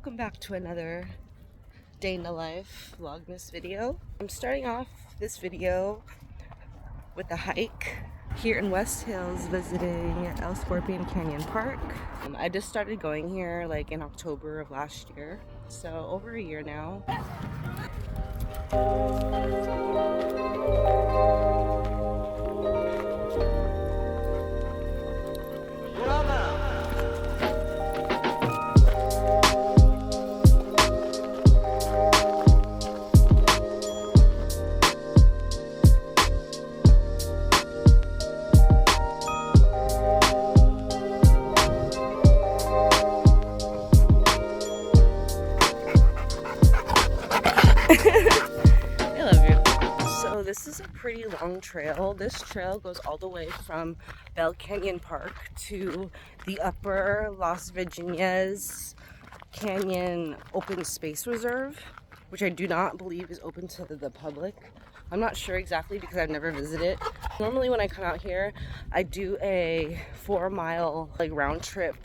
Welcome back to another day in the life vlogmas video. I'm starting off this video with a hike here in West Hills, visiting El Scorpion Canyon Park. I just started going here like in October of last year, so over a year now. I love you. So this is a pretty long trail. This trail goes all the way from Bell Canyon Park to the upper Las Virginias Canyon Open Space Reserve, which I do not believe is open to the public. I'm not sure exactly because I've never visited. Normally when I come out here, I do a 4-mile round trip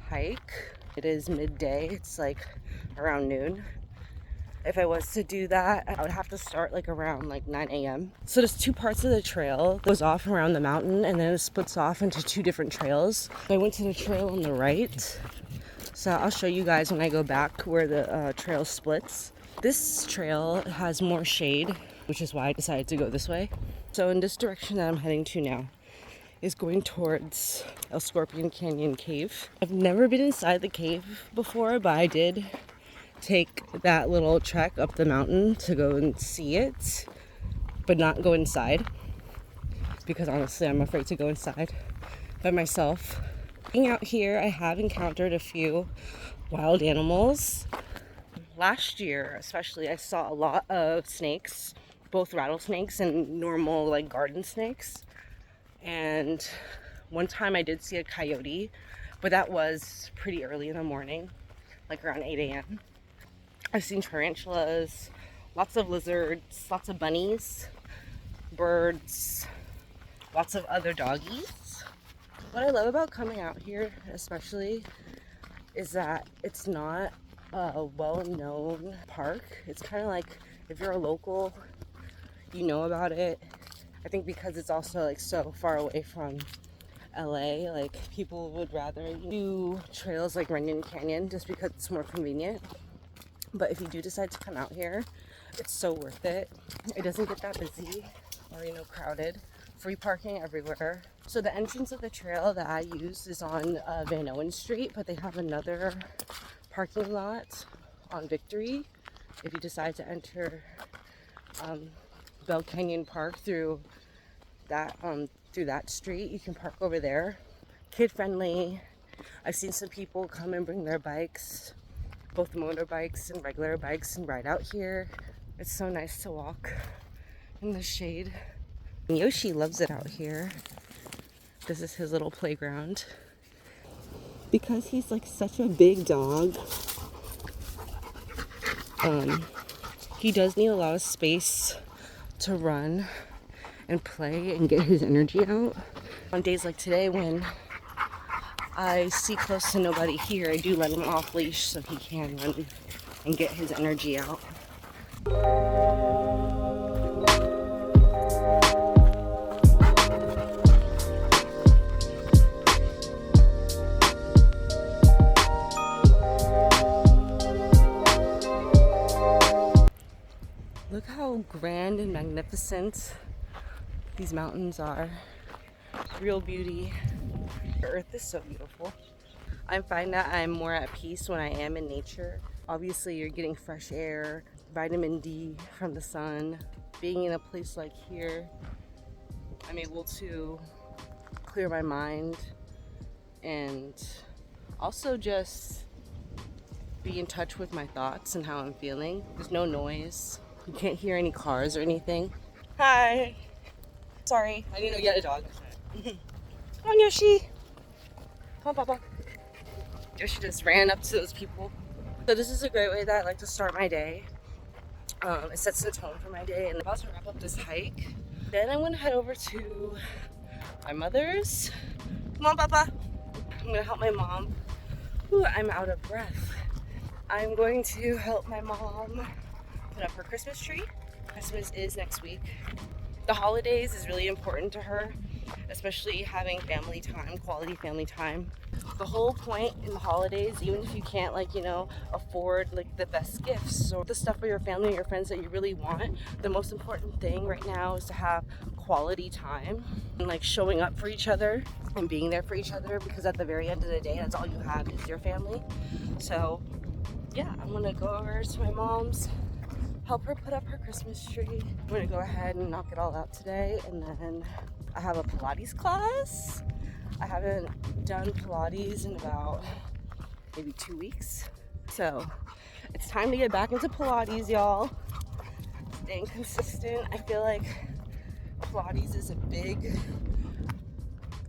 hike. It is midday. It's like around noon. If I was to do that, I would have to start around 9 a.m. So there's two parts of the trail. It goes off around the mountain and then it splits off into two different trails. I went to the trail on the right. So I'll show you guys when I go back where the trail splits. This trail has more shade, which is why I decided to go this way. So in this direction that I'm heading to now is going towards El Scorpion Canyon Cave. I've never been inside the cave before, but I did take that little trek up the mountain to go and see it, but not go inside because honestly I'm afraid to go inside by myself. Being out here, I have encountered a few wild animals. Last year especially, I saw a lot of snakes, both rattlesnakes and normal garden snakes. And one time I did see a coyote, but that was pretty early in the morning, around 8 a.m. I've seen tarantulas, lots of lizards, lots of bunnies, birds, lots of other doggies. What I love about coming out here especially is that it's not a well-known park. It's kind of like if you're a local, you know about it. I think because it's also so far away from LA, people would rather do trails like Runyon Canyon just because it's more convenient. But if you do decide to come out here, it's so worth it. It doesn't get that busy or crowded. Free parking everywhere. So the entrance of the trail that I use is on Van Owen Street, but they have another parking lot on Victory. If you decide to enter Bell Canyon Park through that street, you can park over there. Kid friendly. I've seen some people come and bring their bikes, both motorbikes and regular bikes, and ride out here. It's so nice to walk in the shade. Yoshi loves it out here. This is his little playground. Because he's such a big dog, he does need a lot of space to run and play and get his energy out. On days like today when I see close to nobody here, I do let him off leash so he can run and get his energy out. Look how grand and magnificent these mountains are. Real beauty. The earth is so beautiful. I find that I'm more at peace when I am in nature. Obviously, you're getting fresh air, vitamin D from the sun. Being in a place like here, I'm able to clear my mind and also just be in touch with my thoughts and how I'm feeling. There's no noise. You can't hear any cars or anything. Hi. Sorry, I didn't know you had a dog. Come on, Yoshi. Come on, Papa. Yoshi just ran up to those people. So this is a great way that I like to start my day. It sets the tone for my day, and I'm about to wrap up this hike. Then I'm gonna head over to my mother's. Come on, Papa. I'm gonna help my mom. Ooh, I'm out of breath. I'm going to help my mom put up her Christmas tree. Christmas is next week. The holidays is really important to her, especially having family time, quality family time. The whole point in the holidays, even if you can't afford the best gifts or the stuff for your family or your friends that you really want, the most important thing right now is to have quality time and showing up for each other and being there for each other, because at the very end of the day, that's all you have is your family. So yeah, I'm gonna go over to my mom's, help her put up her Christmas tree. I'm gonna go ahead and knock it all out today, and then I have a Pilates class. I haven't done Pilates in about maybe 2 weeks. So it's time to get back into Pilates, y'all. Staying consistent. I feel like Pilates is a big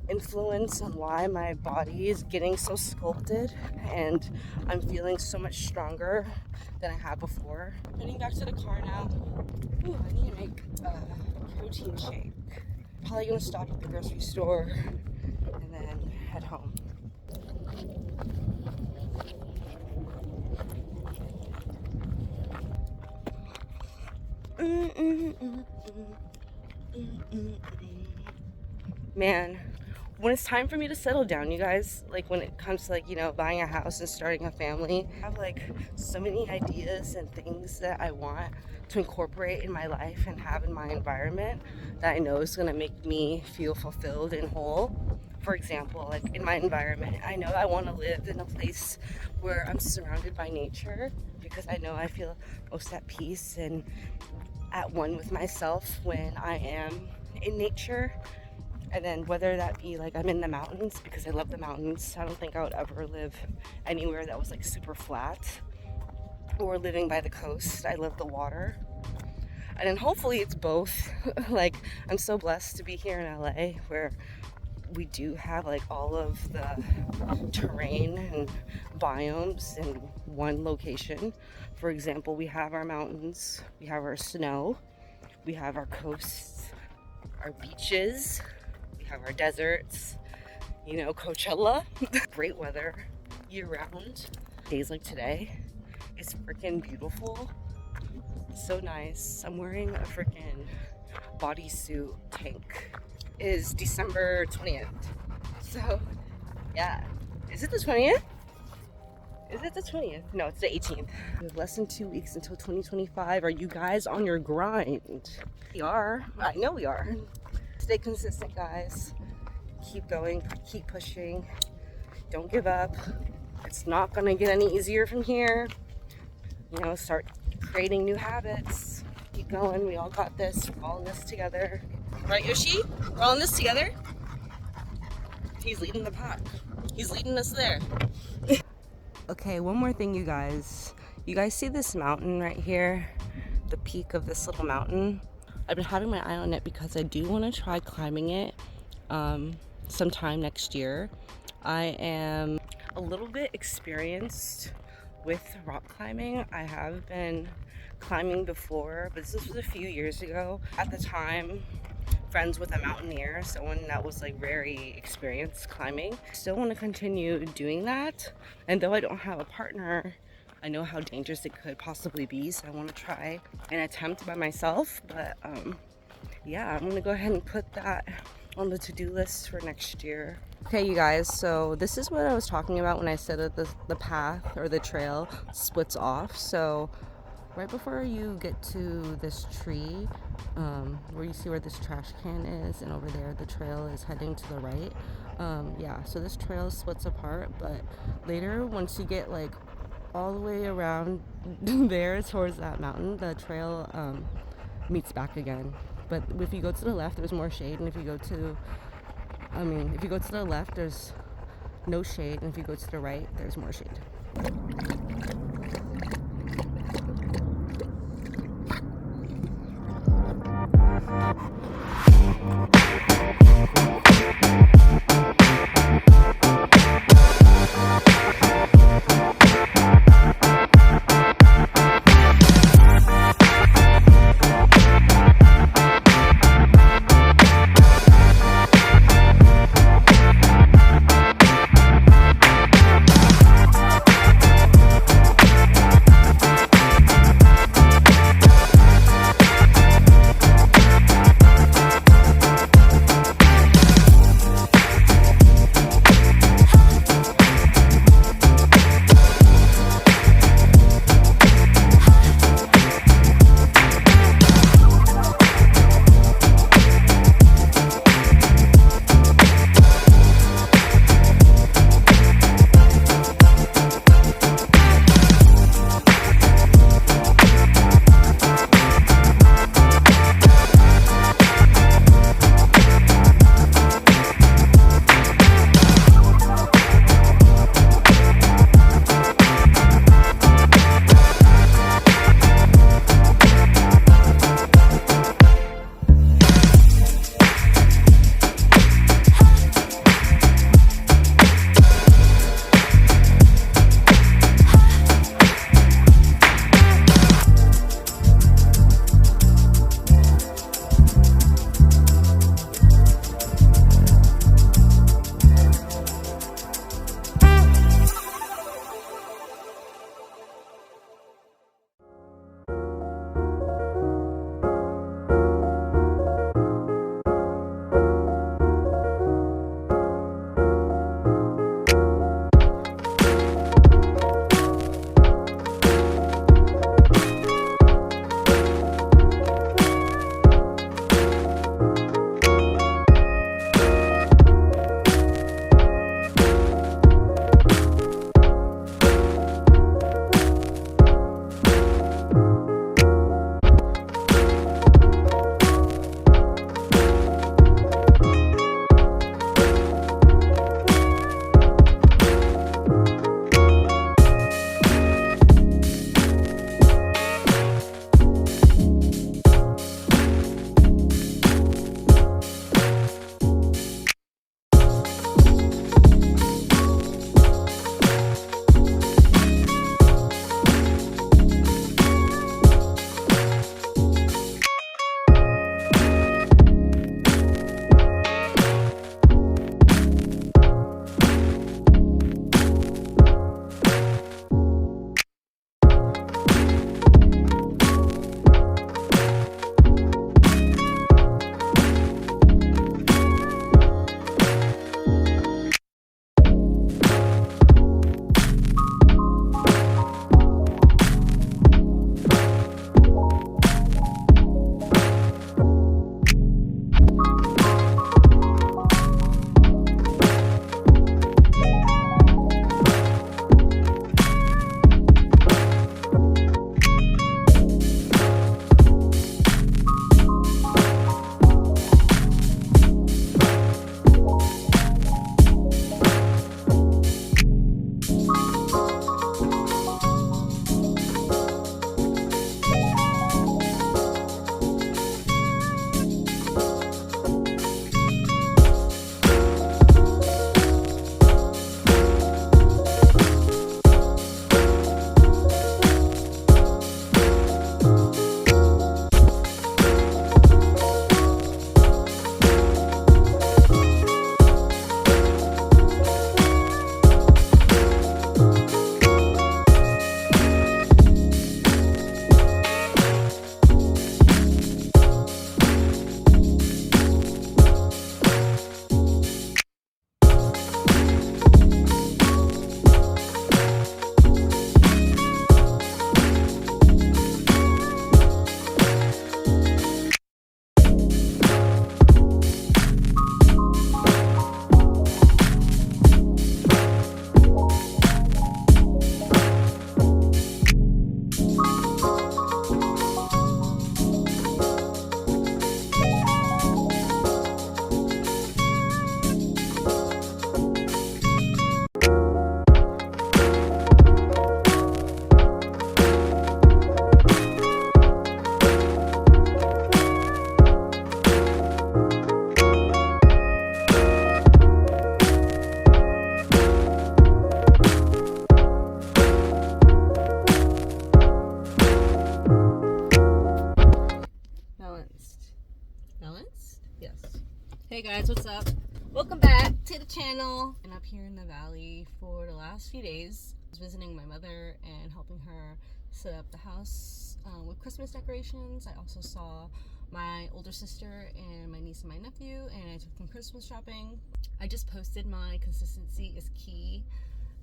influence on why my body is getting so sculpted, and I'm feeling so much stronger than I have before. Heading back to the car now. Ooh, I need to make a protein shake. Probably gonna stop at the grocery store and then head home. Man, when it's time for me to settle down, you guys, when it comes to buying a house and starting a family, I have so many ideas and things that I want to incorporate in my life and have in my environment that I know is going to make me feel fulfilled and whole. For example, in my environment, I know I want to live in a place where I'm surrounded by nature, because I know I feel most at peace and at one with myself when I am in nature. And then whether that be I'm in the mountains, because I love the mountains. I don't think I would ever live anywhere that was super flat, or living by the coast. I love the water. And then hopefully it's both. I'm so blessed to be here in LA, where we do have all of the terrain and biomes in one location. For example, we have our mountains, we have our snow, we have our coasts, our beaches, we have our deserts, Coachella. Great weather year round. Days like today, it's freaking beautiful. So nice. I'm wearing a freaking bodysuit tank. It is December 20th. So yeah. Is it the 20th? Is it the 20th? No, it's the 18th. We have less than 2 weeks until 2025. Are you guys on your grind? We are. I know we are. Stay consistent, guys. Keep going. Keep pushing. Don't give up. It's not gonna get any easier from here. Start creating new habits. Keep going. We all got this. We're all in this together. Right, Yoshi? We're all in this together. He's leading the pack. He's leading us there. Okay, one more thing, you guys. You guys see this mountain right here? The peak of this little mountain? I've been having my eye on it because I do want to try climbing it sometime next year. I am a little bit experienced with rock climbing. I have been climbing before, but this was a few years ago. At the time, friends with a mountaineer, someone that was very experienced climbing. Still want to continue doing that, and though I don't have a partner, I know how dangerous it could possibly be, so I want to try and attempt by myself. But yeah, I'm gonna go ahead and put that on the to-do list for next year. Okay, you guys, so this is what I was talking about when I said that the path or the trail splits off. So right before you get to this tree, where you see where this trash can is, and over there the trail is heading to the right. Yeah, so this trail splits apart, but later, once you get all the way around there towards that mountain, the trail meets back again. But if you go to the left, there's more shade, and if you go to the left, there's no shade, and if you go to the right, there's more shade. Hey guys, what's up? Welcome back to the channel. And up here in the valley for the last few days, I was visiting my mother and helping her set up the house with Christmas decorations. I also saw my older sister and my niece and my nephew, and I took them Christmas shopping. I just posted my consistency is key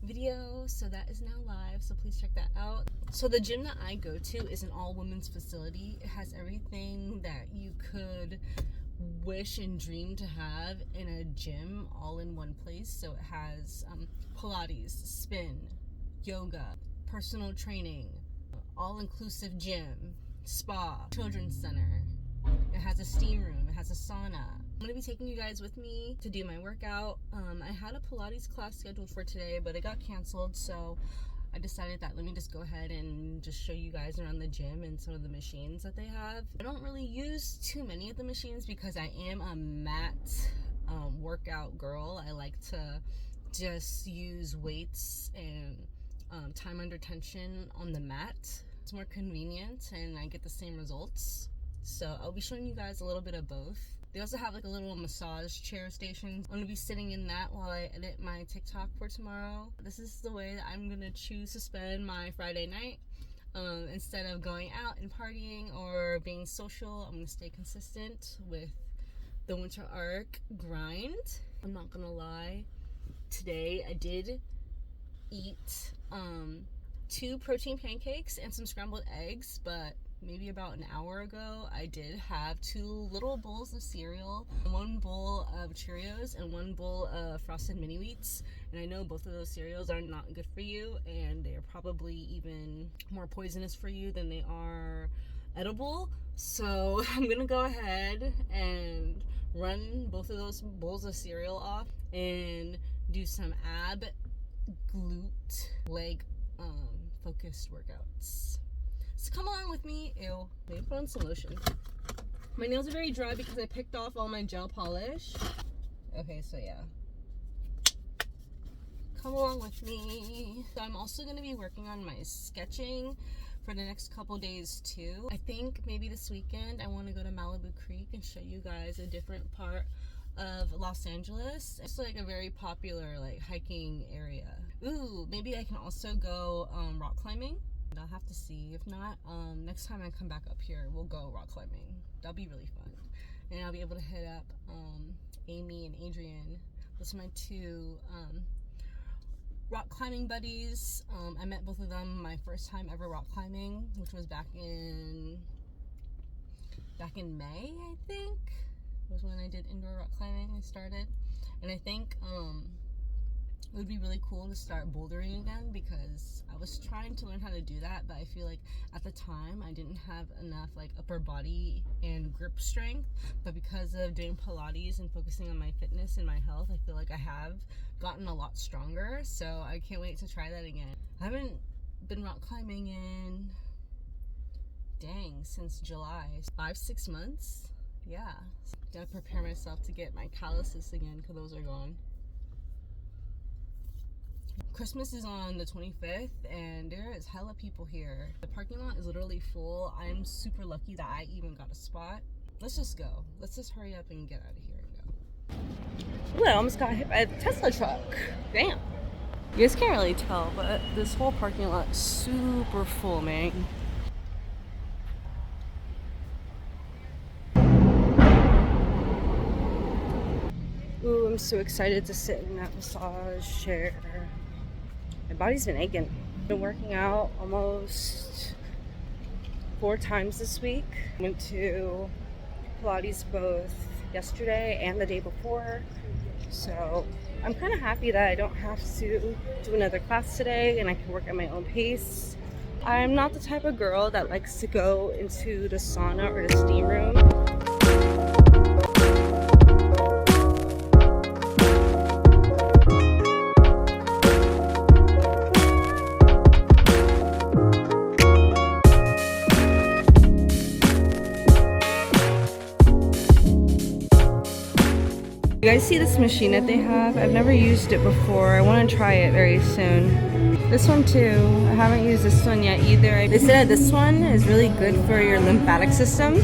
video, so that is now live, so please check that out. So the gym that I go to is an all women's facility. It has everything that you could wish and dream to have in a gym all in one place. So it has Pilates, spin, yoga, personal training, all-inclusive gym, spa, children's center. It has a steam room, it has a sauna. I'm gonna be taking you guys with me to do my workout. I had a Pilates class scheduled for today, but it got canceled, so I decided that let me just go ahead and just show you guys around the gym and some of the machines that they have. I don't really use too many of the machines because I am a mat workout girl. I like to just use weights and time under tension on the mat. It's more convenient and I get the same results. So I'll be showing you guys a little bit of both. They also have like a little massage chair station. I'm gonna be sitting in that while I edit my TikTok for tomorrow. This is the way that I'm gonna choose to spend my Friday night. Instead of going out and partying or being social, I'm gonna stay consistent with the winter arc grind. I'm not gonna lie, today I did eat 2 protein pancakes and some scrambled eggs, but maybe about an hour ago I did have 2 little bowls of cereal, 1 bowl of Cheerios and 1 bowl of frosted mini wheats. And I know both of those cereals are not good for you, and they're probably even more poisonous for you than they are edible. So I'm gonna go ahead and run both of those bowls of cereal off and do some ab, glute, leg focused workouts. So come along with me. Ew. Maybe put on some lotion. My nails are very dry because I picked off all my gel polish. Okay, so yeah. Come along with me. So I'm also going to be working on my sketching for the next couple days too. I think maybe this weekend I want to go to Malibu Creek and show you guys a different part of Los Angeles. It's like a very popular like hiking area. Ooh, maybe I can also go rock climbing. I'll have to see. If not, next time I come back up here, we'll go rock climbing. That'll be really fun. And I'll be able to hit up Amy and Adrian. Those are my 2 rock climbing buddies. I met both of them my first time ever rock climbing, which was back in May, I think. Was when I did indoor rock climbing. I started. And I think it would be really cool to start bouldering again, because I was trying to learn how to do that, but I feel like at the time I didn't have enough like upper body and grip strength. But because of doing Pilates and focusing on my fitness and my health, I feel like I have gotten a lot stronger. So I can't wait to try that again. I haven't been rock climbing in since July. 5-6 months. Yeah, gotta prepare myself to get my calluses again because those are gone. Christmas is on the 25th and there is hella people here. The parking lot is literally full. I'm super lucky that I even got a spot. Let's just go. Let's just hurry up and get out of here and go. Ooh, I almost got hit by a Tesla truck. Damn. You guys can't really tell, but this whole parking lot is super full, man. Ooh, I'm so excited to sit in that massage chair. My body's been aching. I've been working out almost 4 times this week. Went to Pilates both yesterday and the day before. So I'm kind of happy that I don't have to do another class today and I can work at my own pace. I'm not the type of girl that likes to go into the sauna or the steam room. You guys see this machine that they have? I've never used it before. I want to try it very soon. This one too. I haven't used this one yet either. They said this one is really good for your lymphatic system.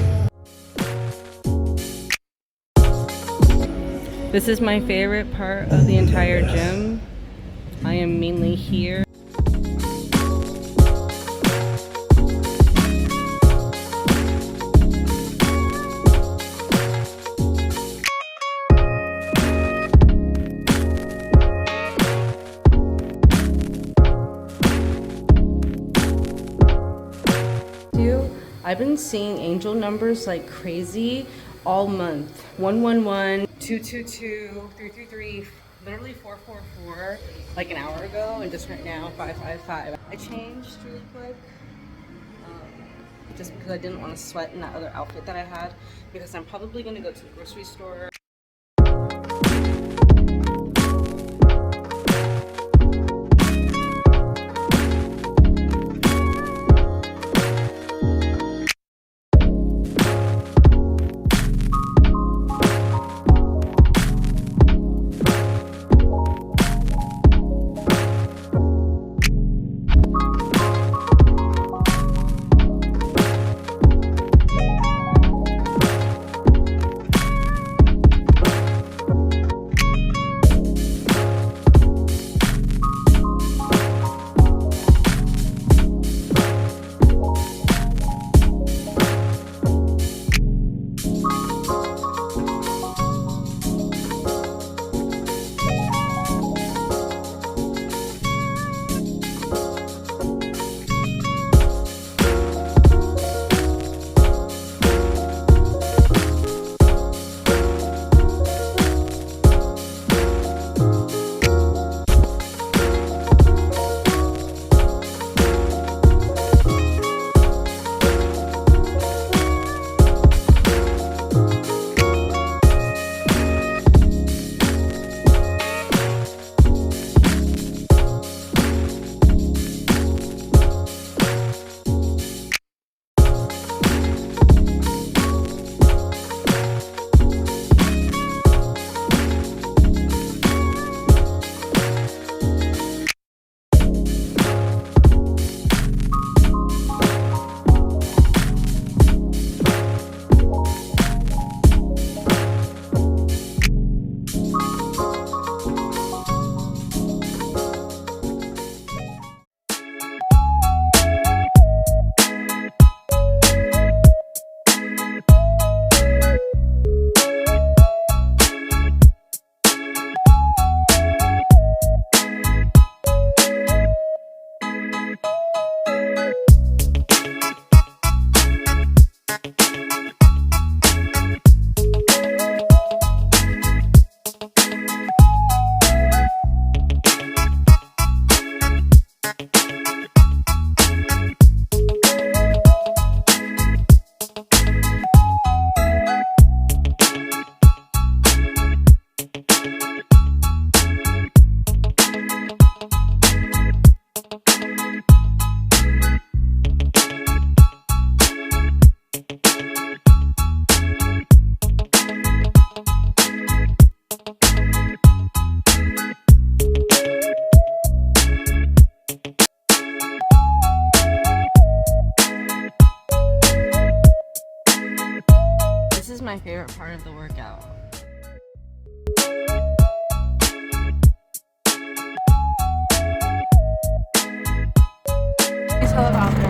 This is my favorite part of the entire gym. I am mainly here. I've been seeing angel numbers like crazy all month. 111, 222, 333, literally 444 like an hour ago, and just right now 555. I changed really quick just because I didn't want to sweat in that other outfit that I had, because I'm probably going to go to the grocery store. This is my favorite part of the workout. Please tell about this.